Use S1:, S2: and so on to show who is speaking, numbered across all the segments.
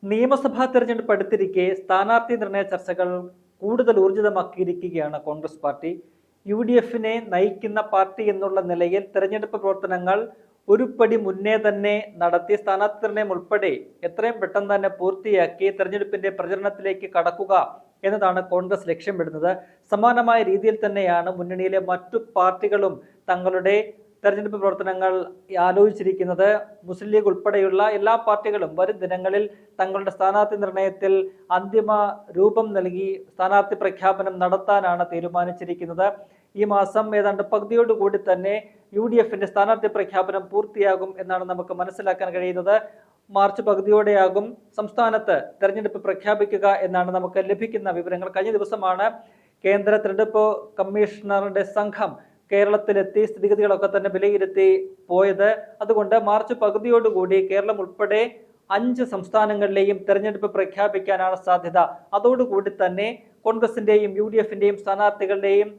S1: നിയമസഭാ തെരഞ്ഞെടുപ്പ് അടുത്തിരിക്കെ സ്ഥാനാർത്ഥി നിർണയ ചർച്ചകൾ കൂടുതൽ ഊർജിതമാക്കിയിരിക്കുകയാണ് കോൺഗ്രസ് പാർട്ടി. UDFനെ നയിക്കുന്ന പാർട്ടി എന്നുള്ള നിലയിൽ തെരഞ്ഞെടുപ്പ് പ്രവർത്തനങ്ങൾ ഒരു പടി മുന്നേ തന്നെ നടത്തി സ്ഥാനാർത്ഥി നിർണയം ഉൾപ്പെടെ എത്രയും പെട്ടെന്ന് തന്നെ പൂർത്തിയാക്കി തെരഞ്ഞെടുപ്പിന്റെ പ്രചരണത്തിലേക്ക് കടക്കുക എന്നതാണ് കോൺഗ്രസ് ലക്ഷ്യമിടുന്നത്. സമാനമായ രീതിയിൽ തന്നെയാണ് മുന്നണിയിലെ മറ്റു പാർട്ടികളും തങ്ങളുടെ തെരഞ്ഞെടുപ്പ് പ്രവർത്തനങ്ങൾ ആലോചിച്ചിരിക്കുന്നത്. മുസ്ലിം ലീഗ് ഉൾപ്പെടെയുള്ള എല്ലാ പാർട്ടികളും വരും ദിനങ്ങളിൽ തങ്ങളുടെ സ്ഥാനാർത്ഥി നിർണയത്തിൽ അന്തിമ രൂപം നൽകി സ്ഥാനാർത്ഥി പ്രഖ്യാപനം നടത്താനാണ് തീരുമാനിച്ചിരിക്കുന്നത്. ഈ മാസം ഏതാണ്ട് പകുതിയോടുകൂടി തന്നെ UDFന്റെ സ്ഥാനാർത്ഥി പ്രഖ്യാപനം പൂർത്തിയാകും എന്നാണ് നമുക്ക് മനസ്സിലാക്കാൻ കഴിയുന്നത്. മാർച്ച് പകുതിയോടെയാകും സംസ്ഥാനത്ത് തെരഞ്ഞെടുപ്പ് പ്രഖ്യാപിക്കുക എന്നാണ് നമുക്ക് ലഭിക്കുന്ന വിവരങ്ങൾ. കഴിഞ്ഞ ദിവസമാണ് കേന്ദ്ര തെരഞ്ഞെടുപ്പ് കമ്മീഷണറുടെ സംഘം കേരളത്തിലെത്തി സ്ഥിതിഗതികളൊക്കെ തന്നെ വിലയിരുത്തി പോയത്. അതുകൊണ്ട് മാർച്ച് പകുതിയോടുകൂടി കേരളം ഉൾപ്പെടെ 5 സംസ്ഥാനങ്ങളിലെയും തെരഞ്ഞെടുപ്പ് പ്രഖ്യാപിക്കാനാണ് സാധ്യത. അതോടുകൂടി തന്നെ കോൺഗ്രസിന്റെയും UDFന്റെയും സ്ഥാനാർത്ഥികളുടെയും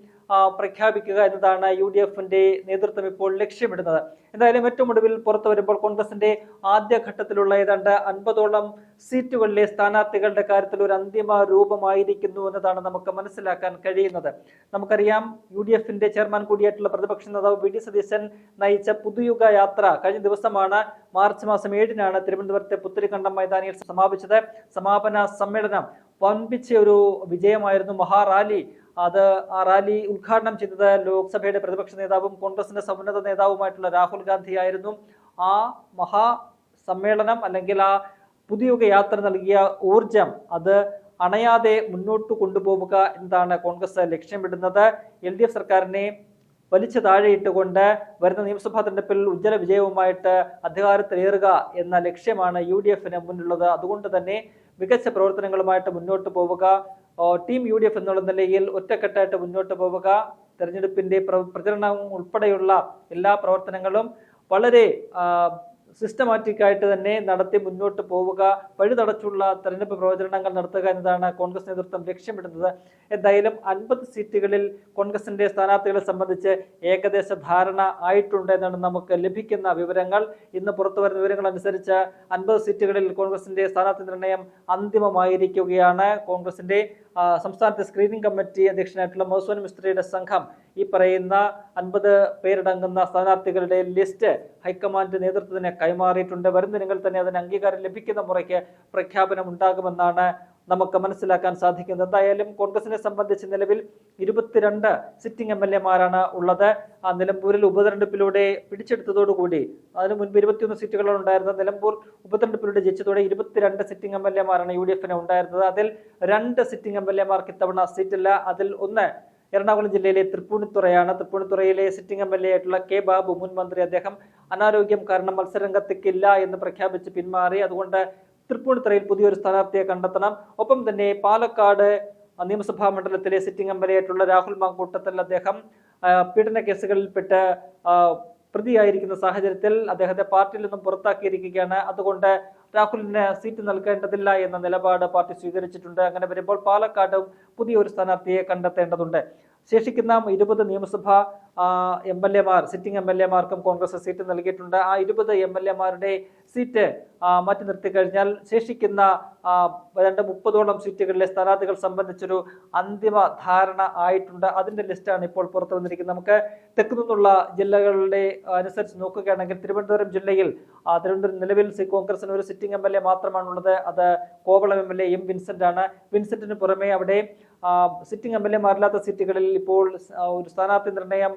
S1: പ്രഖ്യാപിക്കുക എന്നതാണ് UDFന്റെ നേതൃത്വം ഇപ്പോൾ ലക്ഷ്യമിടുന്നത്. എന്തായാലും ഏറ്റവും ഒടുവിൽ പുറത്തു വരുമ്പോൾ കോൺഗ്രസിന്റെ ആദ്യഘട്ടത്തിലുള്ള ഏതാണ്ട് 50ഓളം സീറ്റുകളിലെ സ്ഥാനാർത്ഥികളുടെ കാര്യത്തിൽ ഒരു അന്തിമ രൂപമായിരിക്കുന്നു എന്നതാണ് നമുക്ക് മനസ്സിലാക്കാൻ കഴിയുന്നത്. നമുക്കറിയാം UDFന്റെ ചെയർമാൻ കൂടിയായിട്ടുള്ള പ്രതിപക്ഷ നേതാവ് VD സതീശൻ നയിച്ച പുതുയുഗ യാത്ര കഴിഞ്ഞ ദിവസമാണ് മാർച്ച് മാസം 7-നാണ് തിരുവനന്തപുരത്തെ പുത്തരിക്കണ്ടം മൈതാനിയിൽ സമാപിച്ചത്. സമാപന സമ്മേളനം വൻപിച്ച ഒരു വിജയമായിരുന്നു. മഹാറാലി ആ റാലി ഉദ്ഘാടനം ചെയ്തത് ലോക്സഭയുടെ പ്രതിപക്ഷ നേതാവും കോൺഗ്രസിന്റെ സമുന്നത നേതാവുമായിട്ടുള്ള രാഹുൽ ഗാന്ധി ആയിരുന്നു. ആ മഹാ സമ്മേളനം അല്ലെങ്കിൽ ആ പുതിയുഗ യാത്ര നൽകിയ ഊർജം അത് അണയാതെ മുന്നോട്ട് കൊണ്ടുപോവുക എന്നതാണ് കോൺഗ്രസ് ലക്ഷ്യമിടുന്നത്. LDF സർക്കാരിനെ വലിച്ചു താഴെയിട്ടുകൊണ്ട് വരുന്ന നിയമസഭാ തെരഞ്ഞെടുപ്പിൽ ഉജ്ജ്വല വിജയവുമായിട്ട് അധികാരത്തിലേറുക എന്ന ലക്ഷ്യമാണ് UDFന് മുന്നിലുള്ളത്. അതുകൊണ്ട് തന്നെ മികച്ച പ്രവർത്തനങ്ങളുമായിട്ട് മുന്നോട്ട് പോവുക, ടീം UDF എന്നുള്ള നിലയിൽ ഒറ്റക്കെട്ടായിട്ട് മുന്നോട്ട് പോവുക, തെരഞ്ഞെടുപ്പിന്റെ പ്രചരണം ഉൾപ്പെടെയുള്ള എല്ലാ പ്രവർത്തനങ്ങളും വളരെ സിസ്റ്റമാറ്റിക് ആയിട്ട് തന്നെ നടത്തി മുന്നോട്ട് പോവുക, വഴിതടച്ചുള്ള തെരഞ്ഞെടുപ്പ് പ്രചരണങ്ങൾ നടത്തുക എന്നതാണ് കോൺഗ്രസ് നേതൃത്വം ലക്ഷ്യമിടുന്നത്. എന്തായാലും 50 സീറ്റുകളിൽ കോൺഗ്രസിന്റെ സ്ഥാനാർത്ഥികളെ സംബന്ധിച്ച് ഏകദേശ ധാരണ ആയിട്ടുണ്ട് എന്നാണ് നമുക്ക് ലഭിക്കുന്ന വിവരങ്ങൾ. ഇന്ന് പുറത്തു വരുന്ന വിവരങ്ങൾ അനുസരിച്ച് 50 സീറ്റുകളിൽ കോൺഗ്രസിന്റെ സ്ഥാനാർത്ഥി നിർണയം അന്തിമമായിരിക്കുകയാണ്. കോൺഗ്രസിന്റെ സംസ്ഥാനത്തെ സ്ക്രീനിംഗ് കമ്മിറ്റി അധ്യക്ഷനായിട്ടുള്ള മൗസൂൻ മിസ്ത്രിയുടെ സംഘം ഈ പറയുന്ന 50 പേരടങ്ങുന്ന സ്ഥാനാർത്ഥികളുടെ ലിസ്റ്റ് ഹൈക്കമാൻഡ് നേതൃത്വത്തിന് കൈമാറിയിട്ടുണ്ട്. വരും ദിനങ്ങളിൽ തന്നെ അതിന് അംഗീകാരം ലഭിക്കുന്ന മുറയ്ക്ക് പ്രഖ്യാപനം ഉണ്ടാകുമെന്നാണ് നമുക്ക് മനസ്സിലാക്കാൻ സാധിക്കുന്നത്. എന്തായാലും കോൺഗ്രസിനെ സംബന്ധിച്ച് നിലവിൽ 22 സിറ്റിംഗ് MLA-മാരാണ് ഉള്ളത്. നിലമ്പൂരിൽ ഉപതെരഞ്ഞെടുപ്പിലൂടെ പിടിച്ചെടുത്തതോടുകൂടി, അതിനു മുൻപ് 21 സീറ്റുകളാണ് ഉണ്ടായിരുന്നത്. നിലമ്പൂർ ഉപതെരഞ്ഞെടുപ്പിലൂടെ ജയിച്ചതോടെ 22 സിറ്റിംഗ് MLA-മാരാണ് UDFന് ഉണ്ടായിരുന്നത്. അതിൽ 2 സിറ്റിംഗ് MLA-മാർക്ക് ഇത്തവണ സീറ്റില്ല. അതിൽ ഒന്ന് എറണാകുളം ജില്ലയിലെ തൃപ്പൂണിത്തുറയാണ്. തൃപ്പൂണിത്തുറയിലെ സിറ്റിംഗ് MLA ആയിട്ടുള്ള K. ബാബു, മുൻ മന്ത്രി, അദ്ദേഹം അനാരോഗ്യം കാരണം മത്സരരംഗത്തേക്കില്ല എന്ന് പ്രഖ്യാപിച്ച് പിന്മാറി. അതുകൊണ്ട് തൃപ്പൂണിത്തുറയിൽ പുതിയൊരു സ്ഥാനാർത്ഥിയെ കണ്ടെത്തണം. ഒപ്പം തന്നെ പാലക്കാട് നിയമസഭാ മണ്ഡലത്തിലെ സിറ്റിംഗ് MLA ആയിട്ടുള്ള രാഹുൽ മാങ്കൂട്ടത്തിൽ, അദ്ദേഹം പീഡന കേസുകളിൽപ്പെട്ട് പ്രതിയായിരിക്കുന്ന സാഹചര്യത്തിൽ അദ്ദേഹത്തെ പാർട്ടിയിൽ നിന്നും പുറത്താക്കിയിരിക്കുകയാണ്. അതുകൊണ്ട് രാഹുലിന് സീറ്റ് നൽകേണ്ടതില്ല എന്ന നിലപാട് പാർട്ടി സ്വീകരിച്ചിട്ടുണ്ട്. അങ്ങനെ വരുമ്പോൾ പാലക്കാടും പുതിയൊരു സ്ഥാനാർത്ഥിയെ കണ്ടെത്തേണ്ടതുണ്ട്. ശേഷിക്കുന്ന 20 നിയമസഭാ MLA-മാർ, സിറ്റിംഗ് MLA-മാർക്കും കോൺഗ്രസ് സീറ്റ് നൽകിയിട്ടുണ്ട്. ആ 20 MLA-മാരുടെ സീറ്റ് മാറ്റി നിർത്തി കഴിഞ്ഞാൽ ശേഷിക്കുന്ന ഏതാണ്ട് 30ഓളം സീറ്റുകളിലെ സ്ഥാനാർത്ഥികൾ സംബന്ധിച്ചൊരു അന്തിമ ധാരണ ആയിട്ടുണ്ട്. അതിന്റെ ലിസ്റ്റാണ് ഇപ്പോൾ പുറത്തു വന്നിരിക്കുന്നത്. നമുക്ക് തെക്കു നിന്നുള്ള ജില്ലകളുടെ അനുസരിച്ച് നോക്കുകയാണെങ്കിൽ തിരുവനന്തപുരം ജില്ലയിൽ തിരുവനന്തപുരം നിലവിൽ കോൺഗ്രസിന് ഒരു സിറ്റിംഗ് MLA മാത്രമാണുള്ളത്. അത് കോവളം MLA M. വിൻസെന്റ് ആണ്. വിൻസെന്റിന് പുറമെ അവിടെ സിറ്റിംഗ് MLA-മാരില്ലാത്ത സീറ്റുകളിൽ ഇപ്പോൾ ഒരു സ്ഥാനാർത്ഥി നിർണയം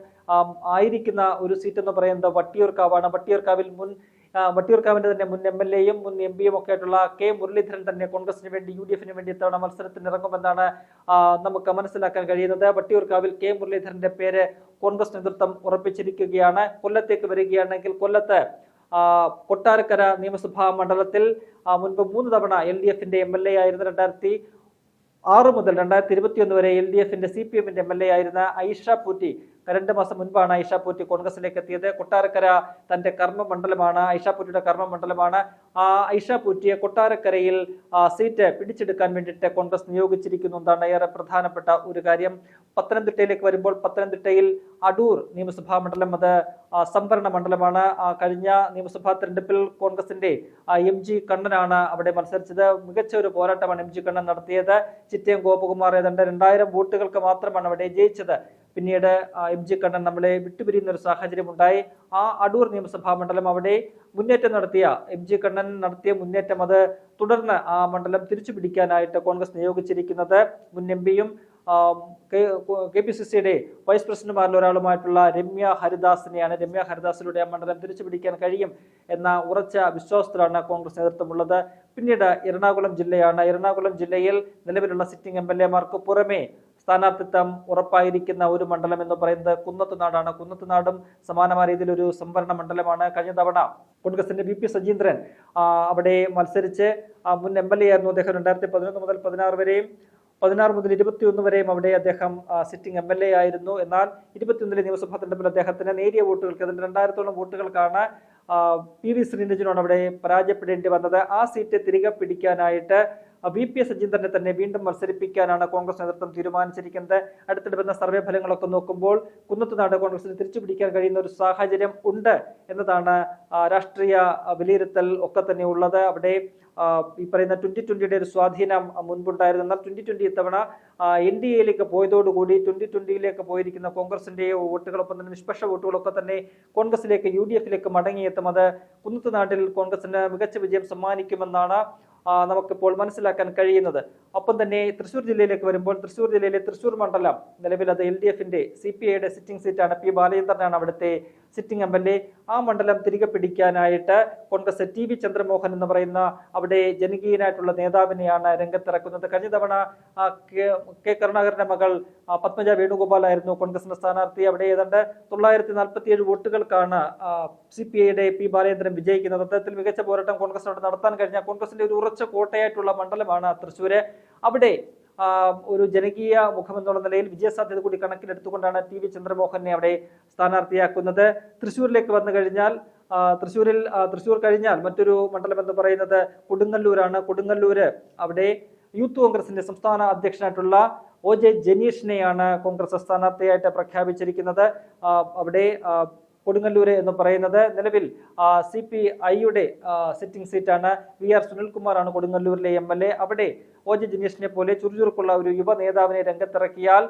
S1: ആയിരിക്കുന്ന ഒരു സീറ്റ് എന്ന് പറയുന്നത് വട്ടിയൂർക്കാവാണ്. വട്ടിയൂർക്കാവിന്റെ തന്നെ മുൻ MLA-യും മുൻ MP-യും ഒക്കെ ആയിട്ടുള്ള K. മുരളീധരൻ തന്നെ കോൺഗ്രസിന് വേണ്ടി UDFന് വേണ്ടി ഇത്തവണ മത്സരത്തിന് ഇറങ്ങുമെന്നാണ് നമുക്ക് മനസ്സിലാക്കാൻ കഴിയുന്നത്. വട്ടിയൂർക്കാവിൽ K. മുരളീധരന്റെ പേര് കോൺഗ്രസ് നേതൃത്വം ഉറപ്പിച്ചിരിക്കുകയാണ്. കൊല്ലത്തേക്ക് വരികയാണെങ്കിൽ കൊല്ലത്ത് കൊട്ടാരക്കര നിയമസഭാ മണ്ഡലത്തിൽ മുൻപ് 3 തവണ LDFന്റെ MLA ആയിരുന്ന 2006 മുതൽ 2021 വരെ LDFന്റെ CPM-ന്റെ MLA ആയിരുന്ന ഐഷ പൂറ്റി 2 മാസം മുൻപാണ് ഐഷ പോറ്റി കോൺഗ്രസിലേക്ക് എത്തിയത്. കൊട്ടാരക്കര തന്റെ കർമ്മമണ്ഡലമാണ്, ഐഷ പോറ്റിയുടെ കർമ്മമണ്ഡലമാണ്. ആ ഐഷ പോറ്റിയെ കൊട്ടാരക്കരയിൽ സീറ്റ് പിടിച്ചെടുക്കാൻ വേണ്ടിയിട്ട് കോൺഗ്രസ് നിയോഗിച്ചിരിക്കുന്നു എന്നാണ് ഏറെ പ്രധാനപ്പെട്ട ഒരു കാര്യം. പത്തനംതിട്ടയിലേക്ക് വരുമ്പോൾ പത്തനംതിട്ടയിൽ അടൂർ നിയമസഭാ മണ്ഡലം അത് സംവരണ മണ്ഡലമാണ്. കഴിഞ്ഞ നിയമസഭാ തെരഞ്ഞെടുപ്പിൽ കോൺഗ്രസിന്റെ MG കണ്ണനാണ് അവിടെ മത്സരിച്ചത്. മികച്ച ഒരു പോരാട്ടമാണ് MG കണ്ണൻ നടത്തിയത്. ചിറ്റയം ഗോപകുമാർ ഏതാണ്ട് 2000 വോട്ടുകൾക്ക് മാത്രമാണ് അവിടെ ജയിച്ചത്. പിന്നീട് MG കണ്ണൻ നമ്മളെ വിട്ടുപിരിയുന്ന ഒരു സാഹചര്യം ഉണ്ടായി. ആ അടൂർ നിയമസഭാ മണ്ഡലം അവിടെ മുന്നേറ്റം നടത്തിയ MG കണ്ണൻ നടത്തിയ മുന്നേറ്റം അത് തുടർന്ന് ആ മണ്ഡലം തിരിച്ചു പിടിക്കാനായിട്ട് കോൺഗ്രസ് നിയോഗിച്ചിരിക്കുന്നത് മുൻ MPയും KPCCയുടെ വൈസ് പ്രസിഡന്റുമാരിൽ ഒരാളുമായിട്ടുള്ള രമ്യ ഹരിദാസിനെയാണ്. രമ്യ ഹരിദാസിലൂടെ ആ മണ്ഡലം തിരിച്ചു പിടിക്കാൻ കഴിയും എന്ന ഉറച്ച വിശ്വാസത്തിലാണ് കോൺഗ്രസ് നേതൃത്വമുള്ളത്. പിന്നീട് എറണാകുളം ജില്ലയാണ്. എറണാകുളം ജില്ലയിൽ നിലവിലുള്ള സിറ്റിംഗ് MLA-മാർക്ക് പുറമെ സ്ഥാനാർത്ഥിത്വം ഉറപ്പായിരിക്കുന്ന ഒരു മണ്ഡലം എന്ന് പറയുന്നത് കുന്നത്തുനാടാണ്. കുന്നത്തുനാടും സമാനമായ രീതിയിൽ ഒരു സംവരണ മണ്ഡലമാണ്. കഴിഞ്ഞ തവണ കോൺഗ്രസിന്റെ VP സജീന്ദ്രൻ അവിടെ മത്സരിച്ച് മുൻ MLA ആയിരുന്നു അദ്ദേഹം. 2011 മുതൽ 16 വരെയും 16 മുതൽ 21 വരെയും അവിടെ അദ്ദേഹം സിറ്റിംഗ് MLA ആയിരുന്നു. എന്നാൽ 21 നിയമസഭാ തെരഞ്ഞെടുപ്പിൽ അദ്ദേഹത്തിന് നേരിയ വോട്ടുകൾക്ക്, അതിന്റെ 2000-ഓളം വോട്ടുകൾക്കാണ് PV ശ്രീനിജനോട് അവിടെ പരാജയപ്പെടേണ്ടി വന്നത്. ആ സീറ്റ് തിരികെ പിടിക്കാനായിട്ട് VP സജീന്ദ്രനെ തന്നെ വീണ്ടും മത്സരിപ്പിക്കാനാണ് കോൺഗ്രസ് നേതൃത്വം തീരുമാനിച്ചിരിക്കുന്നത്. അടുത്തിടെ വരുന്ന സർവേ ഫലങ്ങളൊക്കെ നോക്കുമ്പോൾ കുന്നത്തുനാട് കോൺഗ്രസിന് തിരിച്ചു പിടിക്കാൻ കഴിയുന്ന ഒരു സാഹചര്യം ഉണ്ട് എന്നതാണ് രാഷ്ട്രീയ വിലയിരുത്തൽ ഒക്കെ തന്നെ ഉള്ളത്. അവിടെ ഈ പറയുന്ന 2020-യുടെ ഒരു സ്വാധീനം മുൻപുണ്ടായിരുന്നു. എന്നാൽ 2020 ഇത്തവണ NDA-യിലേക്ക് പോയതോടുകൂടി 2020-യിലേക്ക് പോയിരിക്കുന്ന കോൺഗ്രസിന്റെ വോട്ടുകളൊപ്പം തന്നെ നിഷ്പക്ഷ വോട്ടുകളൊക്കെ തന്നെ കോൺഗ്രസിലേക്ക് UDF-ലേക്ക് മടങ്ങിയെത്തും. അത് കുന്നത്തുനാട്ടിൽ കോൺഗ്രസിന് മികച്ച വിജയം സമ്മാനിക്കുമെന്നാണ് നമുക്കിപ്പോൾ മനസ്സിലാക്കാൻ കഴിയുന്നത്. ഒപ്പം തന്നെ തൃശ്ശൂർ ജില്ലയിലേക്ക് വരുമ്പോൾ തൃശ്ശൂർ ജില്ലയിലെ തൃശ്ശൂർ മണ്ഡലം നിലവിൽ അത് LDF-ന്റെ CPI-യുടെ സിറ്റിംഗ് സീറ്റാണ്. P. ബാലചന്ദ്രനാണ് അവിടുത്തെ സിറ്റിംഗ് MLA. ആ മണ്ഡലം തിരികെ പിടിക്കാനായിട്ട് കോൺഗ്രസ് TV ചന്ദ്രമോഹൻ എന്ന് പറയുന്ന അവിടെ ജനകീയനായിട്ടുള്ള നേതാവിനെയാണ് രംഗത്തിറക്കുന്നത്. കഴിഞ്ഞ തവണ K. കരുണാകരന്റെ മകൾ പത്മജ വേണുഗോപാലായിരുന്നു കോൺഗ്രസിന്റെ സ്ഥാനാർത്ഥി. അവിടെ ഏതാണ്ട് 947 വോട്ടുകൾക്കാണ് CPI-യുടെ P. ബാലചന്ദ്രൻ വിജയിക്കുന്നത്. അത്തരത്തിൽ മികച്ച പോരാട്ടം കോൺഗ്രസിനോട് നടത്താൻ കഴിഞ്ഞ കോൺഗ്രസിന്റെ ഒരു ഉറച്ച കോട്ടയായിട്ടുള്ള മണ്ഡലമാണ് തൃശ്ശൂര്. അവിടെ ഒരു ജനകീയ മുഖം എന്നുള്ള നിലയിൽ വിജയസാധ്യത കൂടി കണക്കിലെടുത്തുകൊണ്ടാണ് TV ചന്ദ്രമോഹനെ അവിടെ സ്ഥാനാർത്ഥിയാക്കുന്നത്. തൃശ്ശൂരിലേക്ക് വന്നു കഴിഞ്ഞാൽ തൃശ്ശൂർ കഴിഞ്ഞാൽ മറ്റൊരു മണ്ഡലം എന്ന് പറയുന്നത് കൊടുങ്ങല്ലൂരാണ്. കൊടുങ്ങല്ലൂര് അവിടെ യൂത്ത് കോൺഗ്രസിന്റെ സംസ്ഥാന അധ്യക്ഷനായിട്ടുള്ള OJ ജനീഷിനെയാണ് കോൺഗ്രസ് സ്ഥാനാർത്ഥിയായിട്ട് പ്രഖ്യാപിച്ചിരിക്കുന്നത്. അവിടെ കൊടുങ്ങല്ലൂര് എന്ന് പറയുന്നത് നിലവിൽ CPI-യുടെ സിറ്റിംഗ് സീറ്റാണ്. VR സുനിൽകുമാറാണ് കൊടുങ്ങല്ലൂരിലെ MLA. അവിടെ OJ ജനീഷിനെ പോലെ ചുറുചുറുക്കുള്ള ഒരു യുവ നേതാവിനെ രംഗത്തിറക്കിയാൽ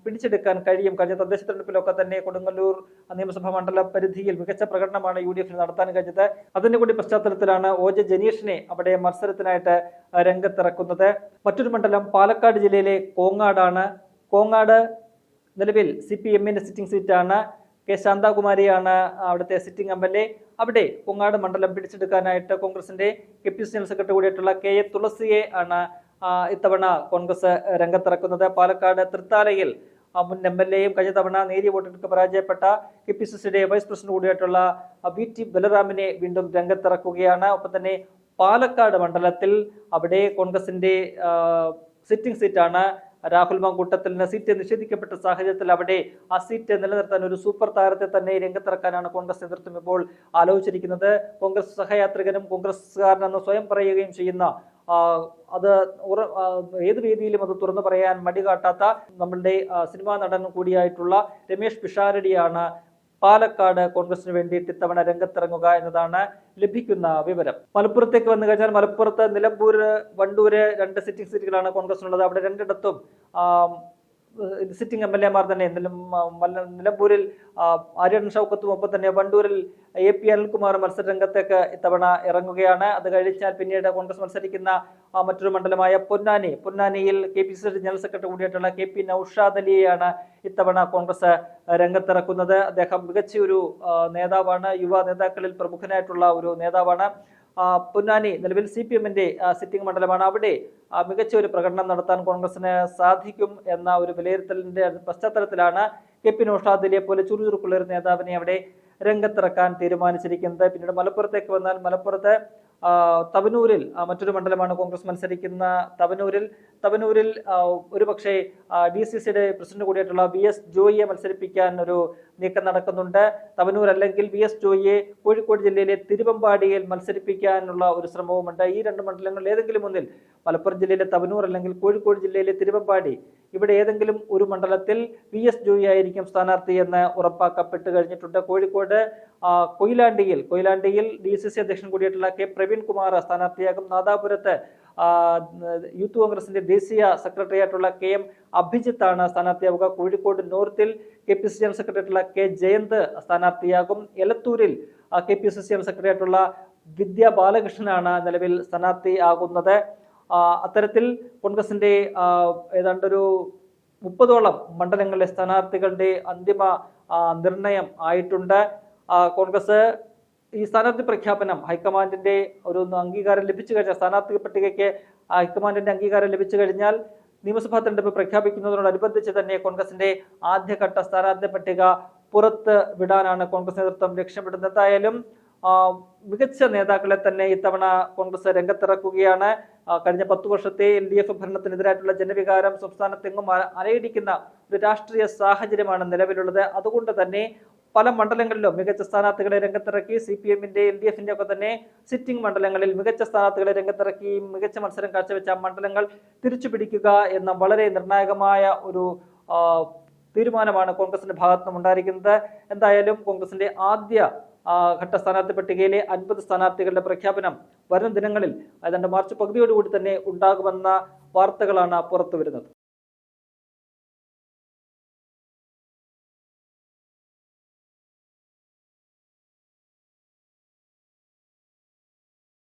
S1: പിടിച്ചെടുക്കാൻ കഴിയും. കഴിഞ്ഞ തദ്ദേശ തെരഞ്ഞെടുപ്പിലൊക്കെ തന്നെ കൊടുങ്ങല്ലൂർ നിയമസഭാ മണ്ഡല പരിധിയിൽ മികച്ച പ്രകടനമാണ് UDF-ന് നടത്താൻ കഴിഞ്ഞത്. അതിന്റെ കൂടി പശ്ചാത്തലത്തിലാണ് OJ ജനീഷിനെ അവിടെ മത്സരത്തിനായിട്ട് രംഗത്തിറക്കുന്നത്. മറ്റൊരു മണ്ഡലം പാലക്കാട് ജില്ലയിലെ കോങ്ങാടാണ്. കോങ്ങാട് നിലവിൽ CPM-ന്റെ സിറ്റിംഗ് സീറ്റാണ്. K. ശാന്താകുമാരിയാണ് അവിടുത്തെ സിറ്റിംഗ് MLA. അവിടെ കോങ്ങാട് മണ്ഡലം പിടിച്ചെടുക്കാനായിട്ട് കോൺഗ്രസിന്റെ KPCC ജനറൽ സെക്രട്ടറി കൂടിയായിട്ടുള്ള KA തുളസിയെ ആണ് ഇത്തവണ കോൺഗ്രസ് രംഗത്തിറക്കുന്നത്. പാലക്കാട് തൃത്താലയിൽ മുൻ MLA-യും കഴിഞ്ഞ തവണ നേരിയ വോട്ടുകൾക്ക് പരാജയപ്പെട്ട KPCC-യുടെ വൈസ് പ്രസിഡന്റ് കൂടിയായിട്ടുള്ള VT ബലറാമിനെ വീണ്ടും രംഗത്തിറക്കുകയാണ്. ഒപ്പം തന്നെ പാലക്കാട് മണ്ഡലത്തിൽ അവിടെ കോൺഗ്രസിന്റെ സിറ്റിംഗ് സീറ്റാണ്. രാഹുൽ മാങ്കൂട്ടത്തിന് സീറ്റ് നിഷേധിക്കപ്പെട്ട സാഹചര്യത്തിൽ അവിടെ ആ സീറ്റ് നിലനിർത്താൻ ഒരു സൂപ്പർ താരത്തെ തന്നെ രംഗത്തിറക്കാനാണ് കോൺഗ്രസ് നേതൃത്വം ഇപ്പോൾ ആലോചിച്ചിരിക്കുന്നത്. കോൺഗ്രസ് സഹയാത്രികനും കോൺഗ്രസ്സുകാരനെന്ന് സ്വയം പറയുകയും ചെയ്യുന്ന അത് ഏത് വേദിയിലും അത് തുറന്നു പറയാൻ മടി കാട്ടാത്ത നമ്മളുടെ സിനിമാ നടൻ കൂടിയായിട്ടുള്ള രമേഷ് പിഷാരടിയാണ് പാലക്കാട് കോൺഗ്രസിന് വേണ്ടിയിട്ട് ഇത്തവണ രംഗത്തിറങ്ങുക എന്നതാണ് ലഭിക്കുന്ന വിവരം. മലപ്പുറത്തേക്ക് വന്നു കഴിഞ്ഞാൽ മലപ്പുറത്ത് നിലമ്പൂര്, വണ്ടൂര് 2 സിറ്റിംഗ് സീറ്റുകളാണ് കോൺഗ്രസിനുള്ളത്. അവിടെ രണ്ടിടത്തും സിറ്റിംഗ് MLA-മാർ തന്നെ. നിലമ്പൂരിൽ ആര്യടൻ ഷൗക്കത്തും ഒപ്പം തന്നെ വണ്ടൂരിൽ AP അനിൽകുമാർ മത്സര രംഗത്തേക്ക് ഇത്തവണ ഇറങ്ങുകയാണ്. അത് കഴിഞ്ഞാൽ പിന്നീട് കോൺഗ്രസ് മത്സരിക്കുന്ന മറ്റൊരു മണ്ഡലമായ പൊന്നാനിയിൽ KPCC ജനറൽ സെക്രട്ടറി കൂടിയായിട്ടുള്ള KP നൌഷാദ് അലിയെയാണ് ഇത്തവണ കോൺഗ്രസ് രംഗത്തിറക്കുന്നത്. അദ്ദേഹം മികച്ച ഒരു നേതാവാണ്, യുവ നേതാക്കളിൽ പ്രമുഖനായിട്ടുള്ള ഒരു നേതാവാണ്. പൊന്നാനി നിലവിൽ CPM-ന്റെ സിറ്റിംഗ് മണ്ഡലമാണ്. അവിടെ മികച്ച ഒരു പ്രകടനം നടത്താൻ കോൺഗ്രസിന് സാധിക്കും എന്ന ഒരു വിലയിരുത്തലിന്റെ പശ്ചാത്തലത്തിലാണ് KP നൌഷാദ് അലിയെ പോലെ ചുറുചുറുക്കുള്ള ഒരു നേതാവിനെ അവിടെ രംഗത്തിറക്കാൻ തീരുമാനിച്ചിരിക്കുന്നത്. പിന്നീട് മലപ്പുറത്തേക്ക് വന്നാൽ മലപ്പുറത്ത് തവനൂരിൽ മറ്റൊരു മണ്ഡലമാണ് കോൺഗ്രസ് മത്സരിക്കുന്ന തവനൂരിൽ ഒരുപക്ഷെ DCCയുടെ പ്രസിഡന്റ് കൂടിയായിട്ടുള്ള VS ജോയിയെ മത്സരിപ്പിക്കാൻ ഒരു നീക്കം നടക്കുന്നുണ്ട്. തവനൂർ അല്ലെങ്കിൽ VS ജോയിയെ കോഴിക്കോട് ജില്ലയിലെ തിരുവമ്പാടിയിൽ മത്സരിപ്പിക്കാനുള്ള ഒരു ശ്രമവുമുണ്ട്. ഈ രണ്ട് മണ്ഡലങ്ങളിൽ ഏതെങ്കിലും ഒന്നിൽ, മലപ്പുറം ജില്ലയിലെ തവനൂർ അല്ലെങ്കിൽ കോഴിക്കോട് ജില്ലയിലെ തിരുവമ്പാടി, ഇവിടെ ഏതെങ്കിലും ഒരു മണ്ഡലത്തിൽ VS ജോയി ആയിരിക്കും സ്ഥാനാർത്ഥി എന്ന് ഉറപ്പാക്കപ്പെട്ട് കഴിഞ്ഞിട്ടുണ്ട്. കോഴിക്കോട് കൊയിലാണ്ടിയിൽ DCC അധ്യക്ഷൻ കൂടിയായിട്ടുള്ള K പ്രവീൺ കുമാർ സ്ഥാനാർത്ഥിയാകും. നാദാപുരത്ത് യൂത്ത് കോൺഗ്രസിന്റെ ദേശീയ സെക്രട്ടറി ആയിട്ടുള്ള KM അഭിജിത്താണ് സ്ഥാനാർത്ഥിയാവുക. കോഴിക്കോട് നോർത്തിൽ KPCC ജനറൽ സെക്രട്ടറി ആയിട്ടുള്ള K ജയന്ത് സ്ഥാനാർത്ഥിയാകും. എലത്തൂരിൽ KPCC ജനറൽ സെക്രട്ടറി ആയിട്ടുള്ള വിദ്യാ ബാലകൃഷ്ണനാണ് നിലവിൽ സ്ഥാനാർത്ഥി ആകുന്നത്. അത്തരത്തിൽ കോൺഗ്രസിന്റെ ഏതാണ്ടൊരു 30ഓളം മണ്ഡലങ്ങളിലെ സ്ഥാനാർത്ഥികളുടെ അന്തിമ നിർണയം ആയിട്ടുണ്ട്. കോൺഗ്രസ് ഈ സ്ഥാനാർത്ഥി പ്രഖ്യാപനം ഹൈക്കമാൻഡിന്റെ ഒരു അംഗീകാരം ലഭിച്ചു കഴിഞ്ഞാൽ, സ്ഥാനാർത്ഥി പട്ടികയ്ക്ക് ഹൈക്കമാൻഡിന്റെ അംഗീകാരം ലഭിച്ചു കഴിഞ്ഞാൽ നിയമസഭാ തെരഞ്ഞെടുപ്പ് പ്രഖ്യാപിക്കുന്നതിനോടനുബന്ധിച്ച് തന്നെ കോൺഗ്രസിന്റെ ആദ്യഘട്ട സ്ഥാനാർത്ഥി പട്ടിക പുറത്ത് വിടാനാണ് കോൺഗ്രസ് നേതൃത്വം ലക്ഷ്യമിടുന്നത്. എന്തായാലും മികച്ച നേതാക്കളെ തന്നെ ഇത്തവണ കോൺഗ്രസ് രംഗത്തിറക്കുകയാണ്. കഴിഞ്ഞ 10 വർഷത്തെ LDF ഭരണത്തിനെതിരായിട്ടുള്ള ജനവികാരം സംസ്ഥാനത്തെങ്ങും അലയടിക്കുന്ന ഒരു രാഷ്ട്രീയ സാഹചര്യമാണ് നിലവിലുള്ളത്. അതുകൊണ്ട് തന്നെ പല മണ്ഡലങ്ങളിലും മികച്ച സ്ഥാനാർത്ഥികളെ രംഗത്തിറക്കി. CPMന്റെ LDFന്റെ ഒക്കെ തന്നെ സിറ്റിംഗ് മണ്ഡലങ്ങളിൽ മികച്ച സ്ഥാനാർത്ഥികളെ രംഗത്തിറക്കി മികച്ച മത്സരം കാഴ്ചവെച്ച മണ്ഡലങ്ങൾ തിരിച്ചു പിടിക്കുക എന്ന വളരെ നിർണായകമായ ഒരു തീരുമാനമാണ് കോൺഗ്രസിന്റെ ഭാഗത്തു നിന്നും ഉണ്ടായിരിക്കുന്നത്. എന്തായാലും കോൺഗ്രസിന്റെ ആദ്യ ഘട്ട സ്ഥാനാർത്ഥി പട്ടികയിലെ 50 സ്ഥാനാർത്ഥികളുടെ പ്രഖ്യാപനം വരും ദിനങ്ങളിൽ, ഏതാണ്ട് മാർച്ച് പകുതിയോടുകൂടി തന്നെ ഉണ്ടാകുമെന്ന വാർത്തകളാണ് പുറത്തു വരുന്നത്.